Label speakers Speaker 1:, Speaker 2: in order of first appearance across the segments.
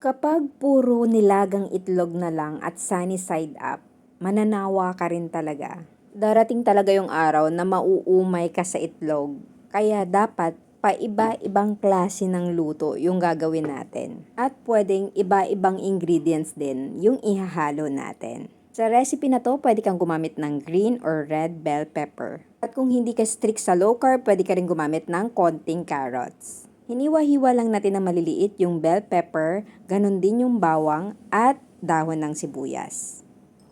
Speaker 1: Kapag puro nilagang itlog na lang at sunny side up, mananawa ka rin talaga. Darating talaga yung araw na mauumay ka sa itlog. Kaya dapat paiba-ibang klase ng luto yung gagawin natin. At pwedeng iba-ibang ingredients din yung ihahalo natin. Sa recipe na to, pwede kang gumamit ng green or red bell pepper. At kung hindi ka strict sa low carb, pwede ka rin gumamit ng konting carrots. Hiniwa-hiwa lang natin na maliliit yung bell pepper, ganun din yung bawang at dahon ng sibuyas.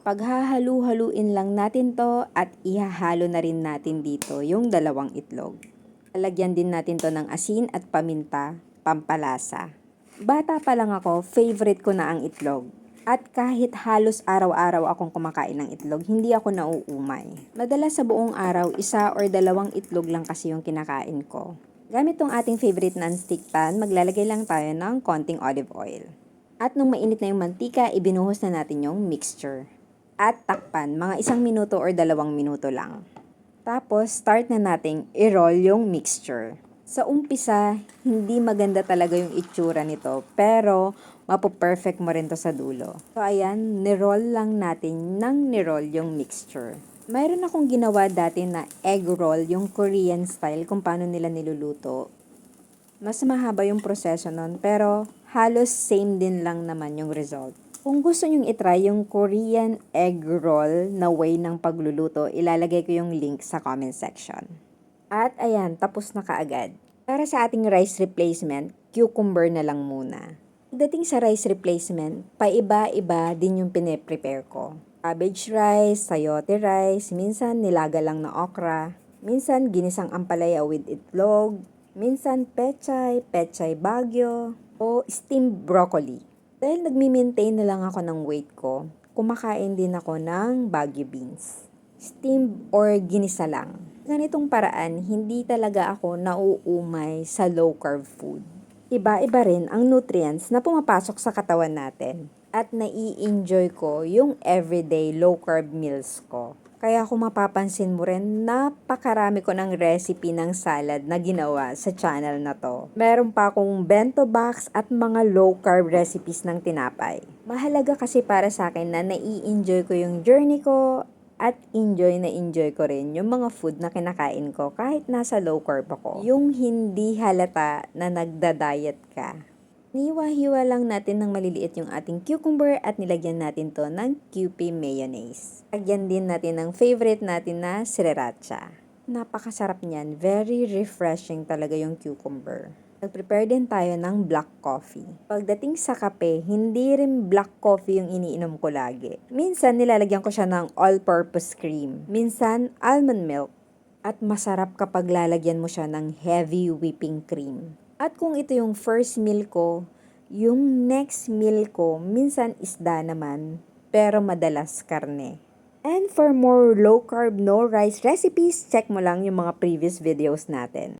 Speaker 1: Paghahalu-haluin lang natin to at ihahalo na rin natin dito yung dalawang itlog. Lalagyan din natin to ng asin at paminta, pampalasa. Bata pa lang ako, favorite ko na ang itlog. At kahit halos araw-araw akong kumakain ng itlog, hindi ako nauumay. Madalas sa buong araw, isa or dalawang itlog lang kasi yung kinakain ko. Gamit tong ating favorite non-stick pan, maglalagay lang tayo ng konting olive oil. At nung mainit na yung mantika, ibinuhos na natin yung mixture. At takpan, mga 1 minuto or 2 minuto lang. Tapos, start na nating i-roll yung mixture. Sa umpisa, hindi maganda talaga yung itsura nito, pero mapo-perfect mo rin to sa dulo. So ayan, ni-roll lang natin ng ni-roll yung mixture. Mayroon akong ginawa dati na egg roll, yung Korean style, kung paano nila niluluto. Mas mahaba yung proseso nun, pero halos same din lang naman yung result. Kung gusto nyong itry yung Korean egg roll na way ng pagluluto, ilalagay ko yung link sa comment section. At ayan, tapos na kaagad. Para sa ating rice replacement, cucumber na lang muna. Pagdating sa rice replacement, paiba-iba din yung pine-prepare ko. Cabbage rice, sayote rice, minsan nilaga lang na okra, minsan ginisang ampalaya with itlog, minsan pechay, pechay bagyo, o steamed broccoli. Dahil nagmi-maintain na lang ako ng weight ko, kumakain din ako ng bagyo beans. Steamed or ginisa lang. Ganitong paraan, hindi talaga ako nauumay sa low carb food. Iba-iba rin ang nutrients na pumapasok sa katawan natin. At nai-enjoy ko yung everyday low carb meals ko. Kaya kung mapapansin mo rin, napakarami ko ng recipe ng salad na ginawa sa channel na to. Meron pa akong bento box at mga low carb recipes ng tinapay. Mahalaga kasi para sa akin na nai-enjoy ko yung journey ko at enjoy ko rin yung mga food na kinakain ko kahit nasa low carb ako. Yung hindi halata na nagda-diet ka. Niwa-hiwa lang natin ng maliliit yung ating cucumber at nilagyan natin to ng Kewpie mayonnaise. Lagyan din natin ng favorite natin na sriracha. Napakasarap niyan. Very refreshing talaga yung cucumber. Nag-prepare din tayo ng black coffee. Pagdating sa kape, hindi rin black coffee yung iniinom ko lagi. Minsan nilalagyan ko siya ng all-purpose cream. Minsan almond milk. At masarap kapag lalagyan mo siya ng heavy whipping cream. At kung ito yung first meal ko, yung next meal ko, minsan isda naman, pero madalas karne. And for more low carb, no rice recipes, check mo lang yung mga previous videos natin.